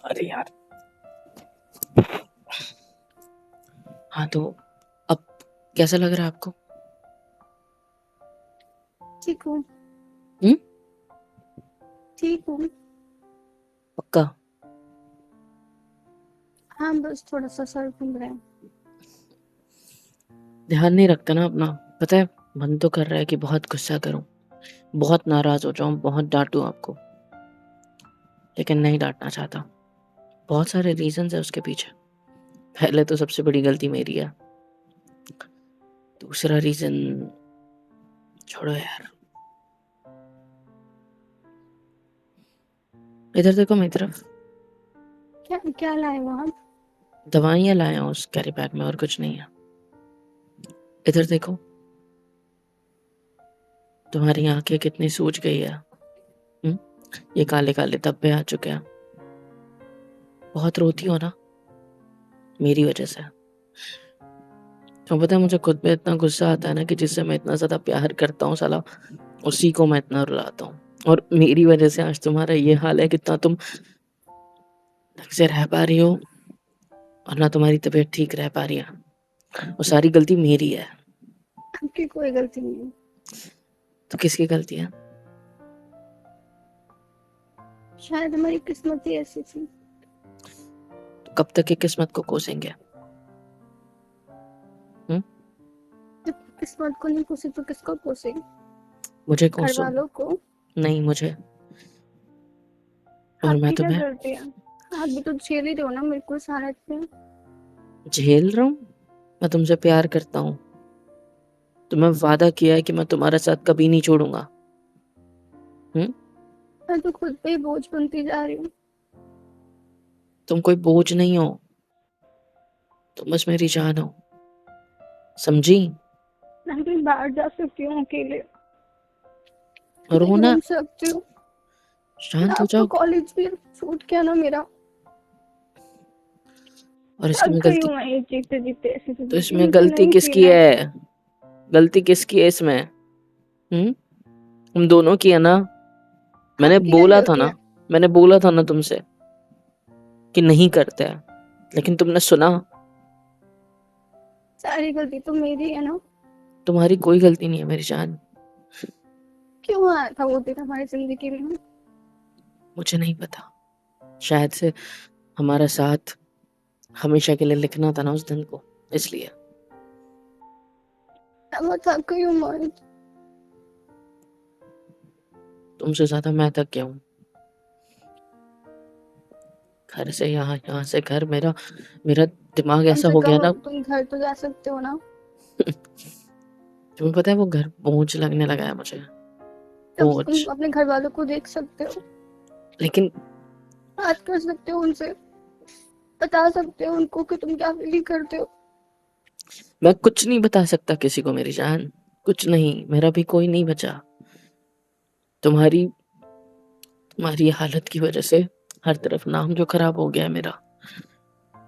अरे यार। हाँ तो अब कैसा लग रहा है आपको? ठीक हूँ। हम्म? ठीक हूँ। पक्का? हाँ, बस थोड़ा सा सर घूम रहा है। ध्यान नहीं रखता ना अपना। पता है, मन तो कर रहा है कि बहुत गुस्सा करूं, बहुत नाराज हो जाऊं, बहुत डांटूं आपको, लेकिन नहीं डांटना चाहता। बहुत सारे रीजंस है उसके पीछे। पहले तो सबसे बड़ी गलती मेरी है। दूसरा रीजन छोड़ो यार। इधर देखो मेरी तरफ। क्या क्या लाए हो आप? दवाइयां लाया हूँ उस कैरी बैग में, और कुछ नहीं है। इधर देखो, तुम्हारी आंखें कितनी सूज गई है। हम्म? ये काले काले धब्बे आ चुके हैं। बहुत रोती हो ना, मेरी वजह से। तो पता है, मुझे खुद पे इतना गुस्सा आता है ना कि जिससे मैं इतना ज्यादा प्यार करता हूँ साला, उसी को मैं इतना रुलाता हूँ। और मेरी वजह से आज तुम्हारा ये हाल है, कितना तुम ढंग से रह पा रही हो और ना तुम्हारी तबीयत ठीक रह पा रही है। वो सारी गलती मेरी है। आपकी कोई गलती नहीं है। तो किसकी गलती है? शायद हमारी किस्मत ही ऐसी थी। तो कब तक ये किस्मत को कोसेंगे? हम्म? जब किस्मत को नहीं कोसे तो किसको कोसे? मुझे घर कोसो। वालों को। नहीं, मुझे। और मैं आपकी क्या तुम्हें गलती है? आप भी तो झेल ही रहे हो ना मेरे को सारा दिन। झेल रहा हूँ? मैं तुमसे प्यार करता हूँ। तुम्हें वादा किया है कि मैं तुम्हारा साथ कभी नहीं छोड़ूंगा। हम्म? मैं तो खुद पे ही बोझ बनती जा रही हूँ। तुम कोई बोझ नहीं हो, तुम बस मेरी जान हो, समझी? मैं कहीं बाहर जा सकती हूँ अकेले। और मैं हो ना, घूम सकती हूँ। शांत हो आपका जाओ। कॉलेज भी छूट गया ना मेरा। और इसके थक में गई गलती, हूँ मैं ये जीते जीते ऐसी तो जिंदगी, इसमें मुझे गलती नहीं किसकी जीना है। है? गलती किसकी है इसमें? हम्म? हम दोनों की है ना। मैंने आपकी क्या बोला था गलती ना, है? मैंने बोला था ना तुमसे कि नहीं करते हैं, लेकिन तुमने सुना। सारी गलती तो मेरी है ना। तुम्हारी कोई गलती नहीं है मेरी जान। क्यों आया था वो दिन हमारी जिंदगी में? मुझे नहीं पता, शायद से हमारा साथ हमेशा के लिए लिखना था ना उस दिन को, इसलिए। मैं थक गई हूँ मोहित। तुमसे ज्यादा मैं थक गया हूँ। घर से यहाँ, यहाँ से घर, मेरा मेरा दिमाग कम ऐसा से हो गया कम ना। तुम घर तो जा सकते हो ना। तुम्हें पता है, वो घर बोझ लगने लगा है मुझे। तब बोझ। तुम अपने घर वालों को देख सकते हो। लेकिन बात कर सकते हो उनसे। बता सकते हो उनको कि तुम क्या फील करते हो। मैं कुछ नहीं बता सकता किसी को मेरी जान। कुछ नहीं, मेरा भी कोई नहीं बचा। तुम्हारी तुम्हारी हालत की वजह से हर तरफ नाम जो खराब हो गया है मेरा।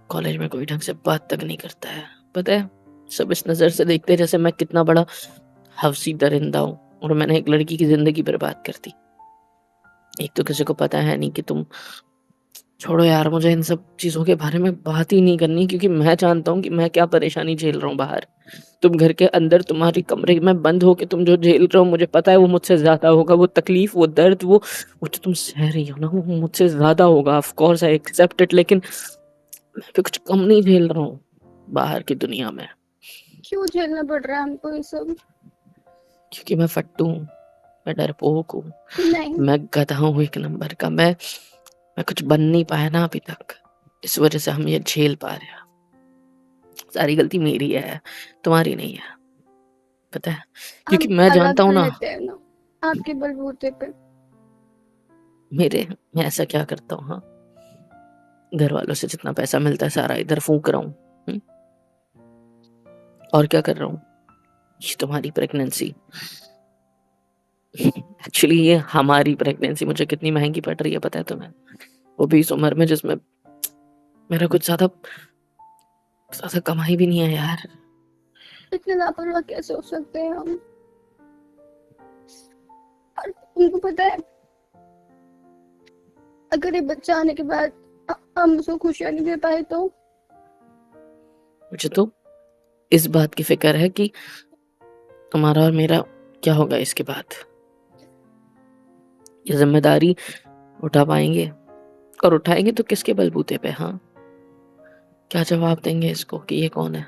कॉलेज में कोई ढंग से बात तक नहीं करता है। पता है, सब इस नजर से देखते हैं जैसे मैं कितना बड़ा हवसी दरिंदा हूँ और मैंने एक लड़की की जिंदगी बर्बाद कर दी। एक तो किसी को पता है नहीं कि तुम, छोड़ो यार, मुझे इन सब चीजों के बारे में बात ही नहीं करनी, क्योंकि मैं जानता हूँ कि मैं क्या परेशानी झेल रहा हूँ बाहर। तुम घर के अंदर तुम्हारी कमरे में बंद होके तुम जो झेल रहे हो, मुझे पता है वो मुझसे ज्यादा होगा। वो तकलीफ, वो दर्द, वो जो तुम सह रही हो ना, वो मुझसे ज्यादा होगा। Of course I accept it, लेकिन मैं भी कुछ कम नहीं झेल रहा हूँ बाहर की दुनिया में। क्यों झेलना पड़ रहा है हमको ये सब? क्योंकि मैं फट्टू हूँ, मैं डरपोक हूँ, नहीं। मैं गधा हूँ एक नंबर का। मैं कुछ बन नहीं पाया ना अभी तक, इस वजह से हम ये झेल पा रहे हैं। सारी गलती मेरी है, तुम्हारी नहीं है। पता है, क्योंकि हम मैं जानता अलग हूँ ना। रहते हैं ना, आपके बलबूते पे। मेरे मैं ऐसा क्या करता हूँ? हाँ, घर वालों से जितना पैसा मिलता है सारा इधर फूंक रहा हूँ। और क्या कर रहा हूँ? ये तुम्हारी प्रेगनेंसी, एक्चुअली ये हमारी प्रेगनेंसी मुझे कितनी महंगी पड़ रही है पता है तुम्हें? वो भी इस उम्र में जिसमें मेरा कुछ ज्यादा ज्यादा कमाई भी नहीं है यार। इतने लापरवाह कैसे हो सकते हैं हम? और तुमको पता है, अगर ये बच्चा आने के बाद हम उसको खुशियाँ नहीं दे पाए तो? मुझे तो इस बात की फ़िक्र है कि तुम्हारा और मेरा क्या होगा इसके बाद? ये ज़िम्मेदारी उठा पाएँगे? और उठाएँगे तो किसके बलबूते पे? हाँ? क्या जवाब देंगे इसको कि ये कौन है?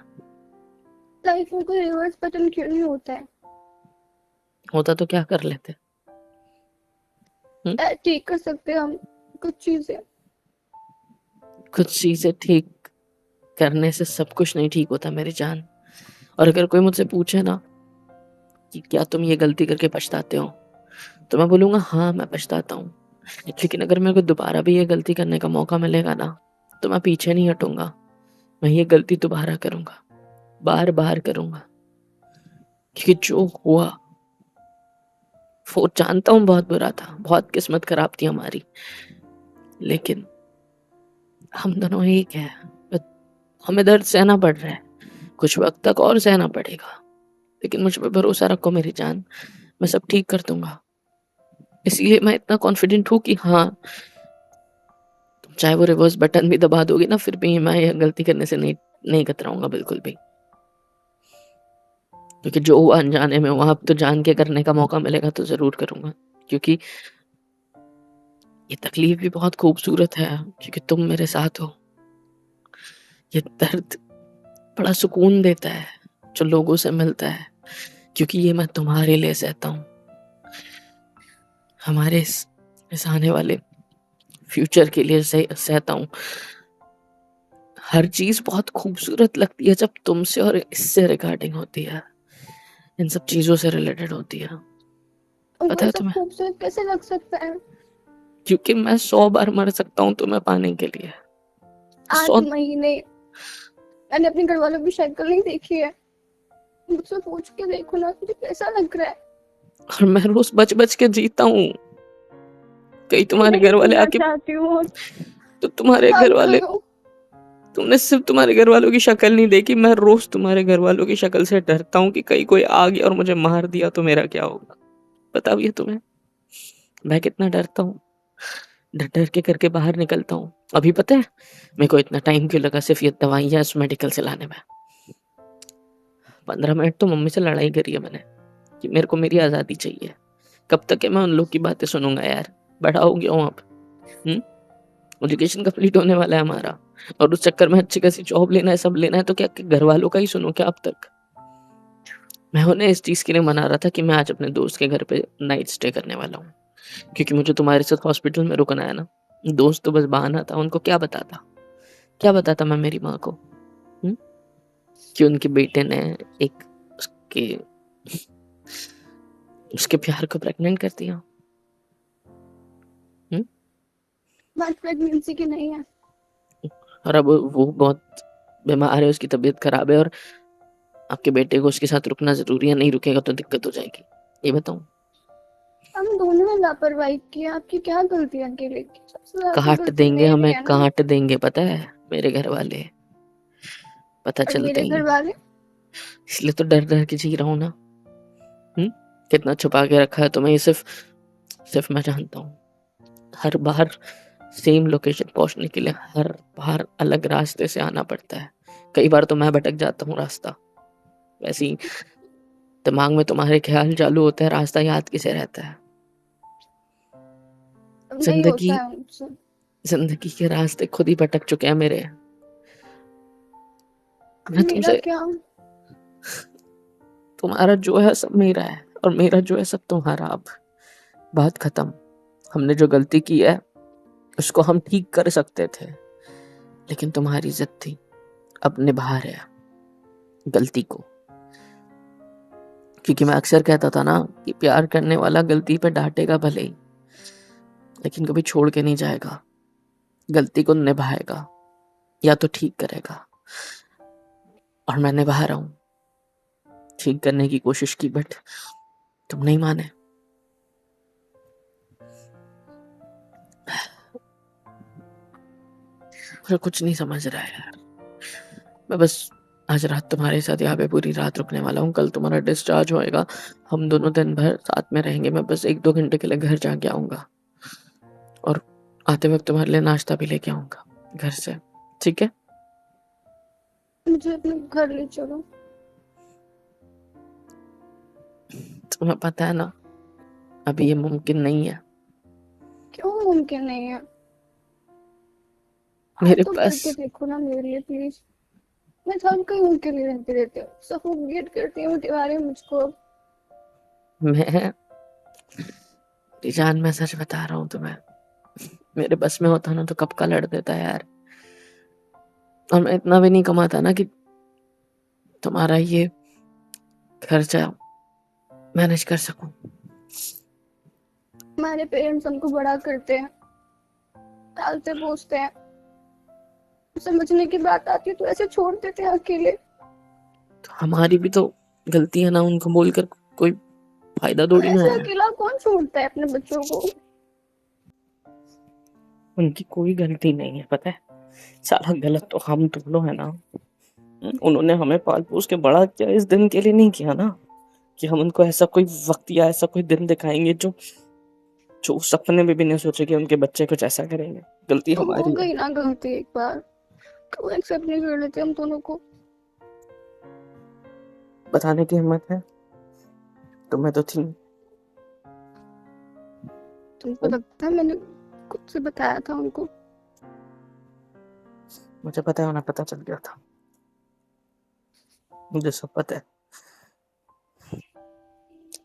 लाइफ में कोई रिवर्स बटन क्यों नहीं होता है? होता तो क्या कर लेते? हुँ? ठीक कर सकते हैं हम कुछ चीज़ें। कुछ चीज़ें ठीक करने से सब कुछ नहीं ठीक होता मेरी जान। और अगर कोई मुझसे पूछे ना कि क्या तुम ये गलती करके पछताते हो? तो मैं बोलूँगा हाँ, मैं पछताता हूँ। लेकिन अगर मेरे को दोबारा भी ये गलती करने का मौका मिलेगा ना, तो मैं पीछे नहीं हटूँगा। मैं ये गलती दोबारा करूँगा, बार-बार करूँगा। क्योंकि जो हुआ, वो जानता हूँ बहुत बुरा था, बहुत किस्मत खराब थी हमारी। लेकिन हम दोनों एक हैं। बट हमें दर्द सहना पड़ रहा है, कुछ वक़्त तक और सहना पड़ेगा। लेकिन मुझ पे भरोसा रखो मेरी जान, मैं सब ठीक कर दूँगा। इसलिए मैं इतना कॉन्फिडेंट हूँ कि हाँ, चाहे वो रिवर्स बटन भी दबा दोगे ना, फिर भी मैं ये गलती करने से नहीं नहीं कतराऊँगा बिल्कुल भी। क्योंकि जो हुआ अनजाने में हुआ, अब तो जान के करने का मौका मिलेगा तो ज़रूर करूँगा। क्योंकि ये तकलीफ़ भी बहुत खूबसूरत है, क्योंकि तुम मेरे साथ हो। ये दर्द बड़ा सुकून देता है, जो लोगों से मिलता है, क्योंकि ये मैं तुम्हारे लिए सहता हूँ। हमारे इस आने वाले फ्यूचर के लिए सहता हूँ। हर चीज़ बहुत खूबसूरत लगती है जब तुमसे और इससे रिगार्डिंग होती है। इन सब चीज़ों से रिलेटेड होती है। उनको पता ये है सब तुम्हें? खूबसूरत कैसे लग सकता है? क्योंकि मैं 100 बार मर सकता हूँ तुम्हें पाने के लिए। 8 100 महीने मैंने अपने घर वालों की शक्ल नहीं देखी है। मुझसे पूछ के देखो ना मुझे कैसा लग रहा है। और मैं रोज़ बच-बच के जीता हूँ। कहीं मैं तुम्हारे नहीं घर वाले जीना आके चाहती हूँ। तो तुम्हारे घर अब वाले करो। तुमने सिर्फ़ तुम्हारे घर वालों की शक्ल नहीं देखी, मैं रोज़ तुम्हारे घर वालों की शक्ल से डरता हूँ कि कहीं कोई आ गया और मुझे मार दिया तो मेरा क्या होगा? पता भी है तुम्हें? मैं कितना डरता हूँ। डर-डर के करके बाहर निकलता हूँ। अभी पता है मेरे को इतना टाइम क्यों लगा सिर्फ़ ये दवाइयाँ इस मेडिकल से लाने में। 15 मिनट तो मम्मी से लड़ाई करी है मैंने कि मेरे को मेरी आज़ादी चाहिए। कब तक है मैं उन लोग की बातें सुनूँगा यार? बड़ा हो गया हूँ अब। हुँ? एजुकेशन कंप्लीट होने वाला है हमारा और उस चक्कर में अच्छी खासी जॉब लेना है, सब लेना है तो क्या घरवालों का ही सुनूँ क्या अब तक? मैं उन्हें इस चीज़ के लिए मना रहा था कि मैं आज अपने दोस्त के घर पे नाइट स्टे करने वाला हूँ। क्योंकि मुझे तुम्हारे साथ हॉस्पिटल में रुकना है ना। दोस्त तो बस बहाना था, उनको क्या बताता? क्या बताता मैं मेरी माँ को? हुँ? कि उनके बेटे ने एक उसके उसके प्यार को प्रेग्नेंट कर दिया। हुँ? बात प्रेगनेंसी की नहीं है। और अब वो बहुत बीमार है, उसकी तबीयत खराब है और आपके बेटे को उसके साथ रुकना ज़रूरी है, नहीं रुकेगा तो दिक्कत हो जाएगी। ये बताऊँ? हम दोनों ने लापरवाही की है। आपकी क्या गलती है अकेले की? सबसे ज्यादा काट गलती देंगे मेरी हमें, है ना। काट देंगे पता है मेरे घर वाले, पता और चलते मेरे ही। घर वाले इसलिए तो डर-डर के जी रहा हूँ ना। हुँ? कितना छुपा के रखा है तुम्हें ये सिर्फ़ मैं जानता हूँ। हर बार सेम लोकेशन पहुँचने के लिए हर बार अलग रास्ते से आना पड़ता है। कई बार तो मैं भटक जाता हूँ रास्ता। वैसे ही दिमाग में तुम्हारे ख़्याल चालू होते हैं, रास्ता याद किसे रहता है? नहीं ज़िंदगी होता है मुझसे। ज़िंदगी के रास्ते खुद ही भटक चुके हैं मेरे। मैं मेरा तुमसे क्या? तुम्हारा जो है सब मेरा है और मेरा जो है सब तुम्हारा अब। बात खत्म। हमने जो गलती की है, उसको हम ठीक कर सकते थे, लेकिन तुम्हारी ज़िद थी। अब निभा रहे हैं गलती को। क्योंकि मैं अक्सर कहता था ना कि प्यार करने वाला गलती पे डाँटेगा भले ही, लेकिन कभी छोड़ के नहीं जाएगा। गलती को निभाएगा या तो ठीक करेगा और मैं निभा रहा हूँ। ठीक करने की कोशिश की बट तुम नहीं माने। मुझे कुछ नहीं समझ रहा है यार। मैं बस आज रात तुम्हारे साथ यहाँ पे पूरी रात रुकने वाला हूँ। कल तुम्हारा डिस्चार्ज होएगा। हम दोनों दिन भर साथ में रहेंगे। मैं बस 1-2 घंटे के लिए घर जाके आऊँगा और आते वक़्त तुम्हारे लिए नाश्ता भी लेके आऊँगा। घर से, ठीक है? मुझे अपने घर ले चलो। तुम्हें पता है ना, अभी ये मुमकिन नहीं है। क्यों मुमकिन नहीं है? हाँ मेरे तो पास करके देखो ना मेरे लिए प्लीज। मैं थक गई हूँ के लिए रहते रहते, सफोकेट करती हूँ दीवारें मुझको। मैं जान, मैं सच बता रहा हूँ तुम्हें, मेरे बस में होता ना तो कब का लड़ देता यार। और मैं इतना भी नहीं कमाता ना कि तुम्हारा ये खर्चा मैनेज कर सकूं। हमारे पेरेंट्स हमको बड़ा करते हैं, टालते पोसते हैं, समझने की बात आती है तो ऐसे छोड़ देते हैं अकेले। तो हमारी भी तो गलती है ना, उनको बोलकर कोई फायदा तो थोड़ी ना ऐसे है। अकेला कौन छोड़ता है अपने बच्चों को? उनकी कोई गलती नहीं है, पता है। साला गलत तो हम दोनों है ना। उन्होंने हमें पाल पोस के बड़ा किया, इस दिन के लिए नहीं किया ना कि हम उनको ऐसा कोई वक्त या ऐसा कोई दिन दिखाएंगे जो जो सपने में भी नहीं सोचे कि उनके बच्चे कुछ ऐसा करेंगे। गलती तो हो हमारी है। गई ना गलती एक बार, क्यों एक्सेप्ट नहीं कर लेते हम दोनों को? बताने की हिम्मत है तुम्हें तो थी। तुमको लगता है मैंने खुद से बताया था उनको? मुझे पता है, उन्हें पता चल गया था, मुझे सब पता है।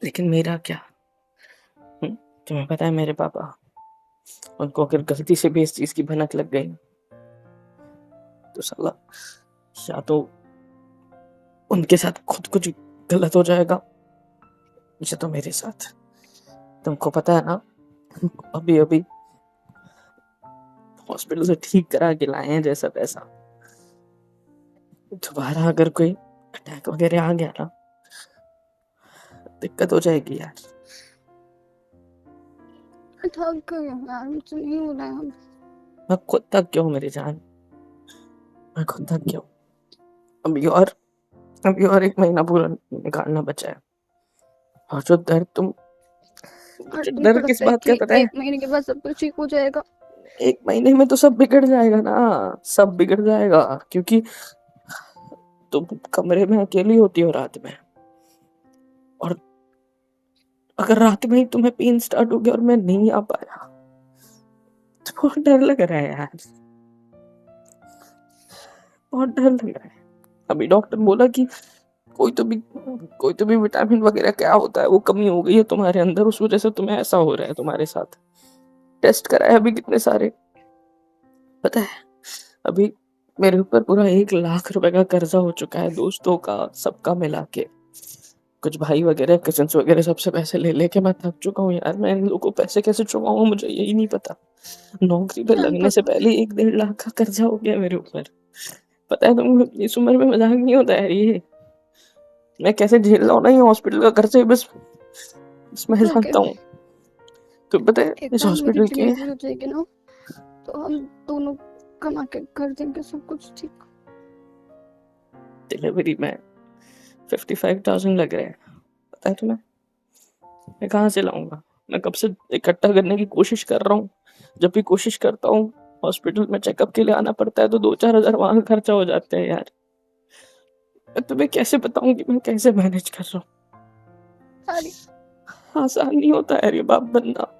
लेकिन मेरा क्या? तुम्हें पता है मेरे पापा, उनको अगर गलती से भी इस चीज की भनक लग गई तो साला या तो उनके साथ खुद कुछ गलत हो जाएगा या तो मेरे साथ। तुमको पता है ना, अभी अभी हॉस्पिटल से ठीक करा के लाए हैं जैसा तैसा। दोबारा अगर कोई अटैक वगैरह आ गया ना, दिक्कत हो जाएगी यार। मैं थक गई हूँ यार, मुझसे नहीं हो रहा है। मैं खुद तक क्यों मेरी जान, मैं खुद तक क्यों। अभी और 1 महीना पूरा निकालना बचा है। और और जो तुमको डर किस लगता है बात का कि पता है? 1 महीने के बाद सब कुछ ठीक हो जाएगा? 1 महीने में तो सब बिगड़ जाएगा ना, सब बिगड़ जाएगा। क्योंकि तुम कमरे में अकेली होती हो रात में, और अगर रात में ही तुम्हें पेन स्टार्ट हो गया और मैं नहीं आ पाया तो बहुत डर लग रहा है यार, बहुत डर लग रहा है। अभी डॉक्टर बोला कि कोई तो भी विटामिन वगैरह क्या होता है वो कमी हो गई है तुम्हारे अंदर, उस वजह से तुम्हें ऐसा हो रहा है तुम्हारे साथ। टेस्ट कराए अभी कितने सारे, पता है। अभी मेरे ऊपर पूरा 1 लाख रुपए का कर्जा हो चुका है, दोस्तों का सबका मिला के। कुछ भाई वगैरह कजिन्स वगैरह सबसे पैसे ले लेके मैं थक चुका हूँ यार। मैं इन लोगों को पैसे कैसे चुकाऊंगा मुझे यही नहीं पता। नौकरी पे क्या लगने से पता। पहले 1-1.5 लाख का कर्जा हो गया मेरे ऊपर। पता है तुम, इस उम्र में मजाक नहीं होता है ये। मैं कैसे झेल रहा हूँ ना ये हॉस्पिटल का खर्चा, बस मैं ओके, जानता हूँ। तो पता है एक इस बार मेरी हॉस्पिटल के डिलीवरी हो जाएगी ना तो हम दोनों कमा के कर देंगे सब कुछ ठीक। डिलीवरी में 55,000 लग रहे हैं, पता है तुम्हें। मैं कहाँ से लाऊंगा? मैं कब से इकट्ठा करने की कोशिश कर रहा हूँ। जब भी कोशिश करता हूँ हॉस्पिटल में चेकअप के लिए आना पड़ता है तो 2-4 हजार वहां खर्चा हो जाते हैं यार। मैं तुम्हें कैसे बताऊं कि मैं कैसे मैनेज कर रहा सारी हूँ। आसान नहीं होता यार ये बाप बनना।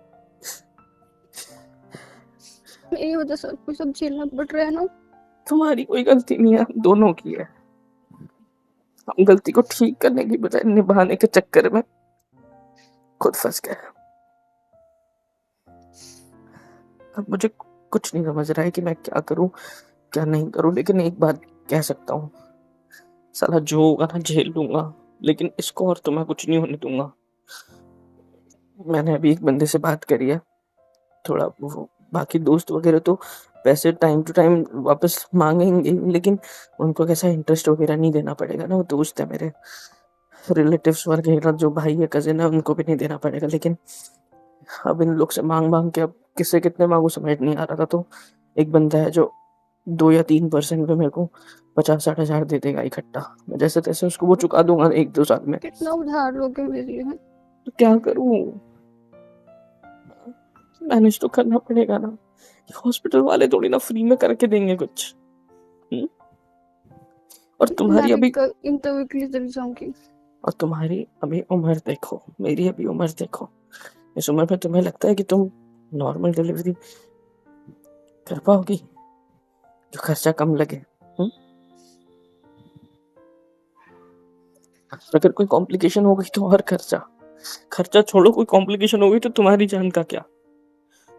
मेरी वजह से कुछ सब झेलना पड़ रहा है ना। तुम्हारी कोई गलती नहीं है, हम दोनों की है। हम गलती को ठीक करने की बजाय निभाने के चक्कर में खुद फंस गए। अब मुझे कुछ नहीं समझ रहा है कि मैं क्या करूं क्या नहीं करूं। लेकिन एक बात कह सकता हूँ, साला जो होगा ना झेल लूंगा, लेकिन इसको और तुम्हें कुछ नहीं होने दूंगा। मैंने अभी एक बंदे से बात करी है, थोड़ा वो बाकी दोस्त वगैरह तो पैसे टाइम टू टाइम वापस मांगेंगे, लेकिन उनको कैसा इंटरेस्ट वगैरह नहीं देना पड़ेगा ना। वो दोस्त है मेरे, रिलेटिव्स वगैरह जो भाई है कजिन है उनको भी नहीं देना पड़ेगा। लेकिन अब इन लोग से मांग मांग के अब किससे कितने मांगू समझ नहीं आ रहा था। तो एक बंदा है जो 2 या 3% पे मेरे को 50-60 हजार दे देगा इकट्ठा। मैं जैसे तैसे उसको वो चुका दूंगा 1-2 साल में। कितना उधार लोगे मेरे लिए? तो क्या करूं? मैनेज तो करना पड़ेगा ना। हॉस्पिटल वाले थोड़ी ना फ्री में करके देंगे कुछ। और मैं तुम्हारी भी अभी कल इंटरव्यू के लिए चली जाऊंगी। और तुम्हारी अभी उम्र देखो, मेरी अभी उम्र देखो। इस उम्र में तुम्हें लगता है कि तुम नॉर्मल डिलीवरी कर पाओगी जो खर्चा कम लगे? अगर कोई कॉम्प्लिकेशन हो गई तो और खर्चा छोड़ो, कोई कॉम्प्लिकेशन हो गई तो तुम्हारी जान का क्या?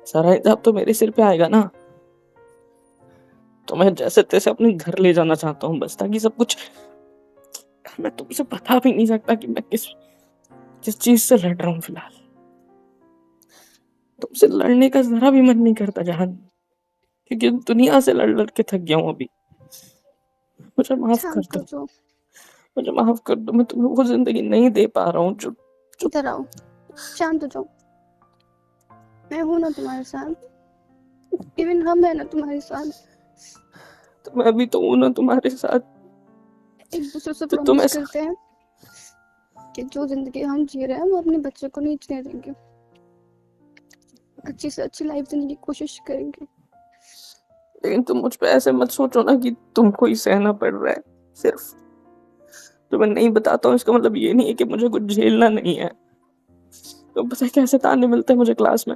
सारा हिसाब तो मेरे सिर पे आएगा ना। तो मैं जैसे तैसे अपने घर ले जाना चाहता हूँ बस, ताकि सब कुछ, मैं तुमसे बता भी नहीं सकता कि मैं किस किस चीज से लड़ रहा हूँ फिलहाल। तुमसे लड़ने का जरा भी मन नहीं करता जहान, क्योंकि दुनिया से लड़ लड़ के थक गया हूँ अभी। मुझे माफ कर शांत दो, हो जाओ। मुझे माफ कर दो। मैं तुम्हें वो जिंदगी नहीं दे पा रहा हूँ जो इधर आओ, शांत हो जाओ। मैं हूं ना तुम्हारे साथ, इवन हम है ना तुम्हारे साथ। तो मैं भी तो हूँ ना तुम्हारे साथ। एक दूसरे से तो तुम प्रॉमिस ऐसा, करते हैं कि जो जिंदगी हम जी रहे हैं वो अपने बच्चों को नहीं जीने देंगे। अच्छी से अच्छी लाइफ जीने की कोशिश करेंगे। लेकिन तुम मुझ पे ऐसे मत सोचो ना कि तुमको ही सहना पड़ रहा है सिर्फ। तो मैं नहीं बताता हूँ इसका मतलब ये नहीं है कि मुझे कुछ झेलना नहीं है। तो पता है कैसे ताने मिलते हैं मुझे क्लास में?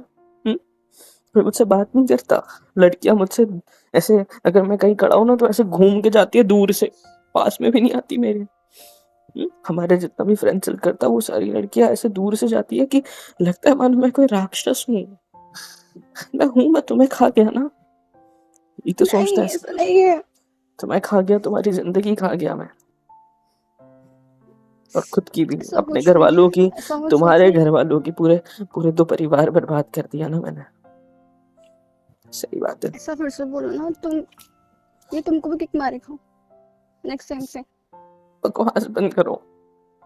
कोई मुझसे बात नहीं करता, लड़कियां मुझसे ऐसे, अगर मैं कहीं खड़ा हूं ना तो ऐसे घूम के जाती है दूर से, पास में भी नहीं आती मेरे। हमारे जितना भी फ्रेंड सर्कल था वो सारी लड़कियां ऐसे दूर से जाती है कि लगता है मानो मैं कोई राक्षस हूँ। मैं तुम्हें खा गया ना, ये तो सोचता नहीं, है। ऐसा नहीं है। तुम्हें खा गया, तुम्हारी जिंदगी खा गया मैं, और खुद की भी, ऐसा अपने कुछ घर नहीं वालों है, की, ऐसा मत तुम्हारे सोचो। घर वालों की, पूरे पूरे दो परिवार बर्बाद कर दिया ना मैंने। सही बात है। ऐसा फिर से बोलो ना तुम, ये तुमको भी किक मारेगा नेक्स्ट टाइम से। बकवास बंद करो,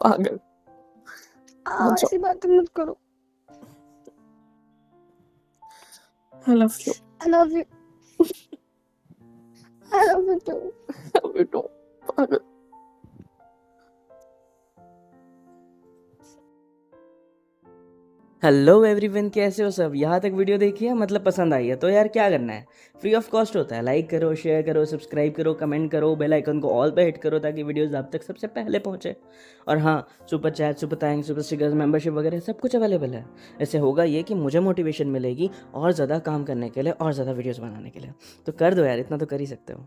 पागल। ऐसी बातें मत करो। I love you. I love you. I love you too. Love you too, पागल। हेलो एवरीवन, कैसे हो सब? यहाँ तक वीडियो देखी है, मतलब पसंद आई है तो यार क्या करना है, फ्री ऑफ कॉस्ट होता है। लाइक करो, शेयर करो, सब्सक्राइब करो, कमेंट करो, बेल आइकन को ऑल पे हिट करो ताकि वीडियोस आप तक सबसे पहले पहुँचे। और हाँ, super chat, super thanks, super stickers, membership वगैरह सब कुछ अवेलेबल है। इससे होगा ये कि मुझे मोटिवेशन मिलेगी और ज़्यादा काम करने के लिए और ज़्यादा वीडियोज़ बनाने के लिए। तो कर दो यार, इतना तो कर ही सकते हो।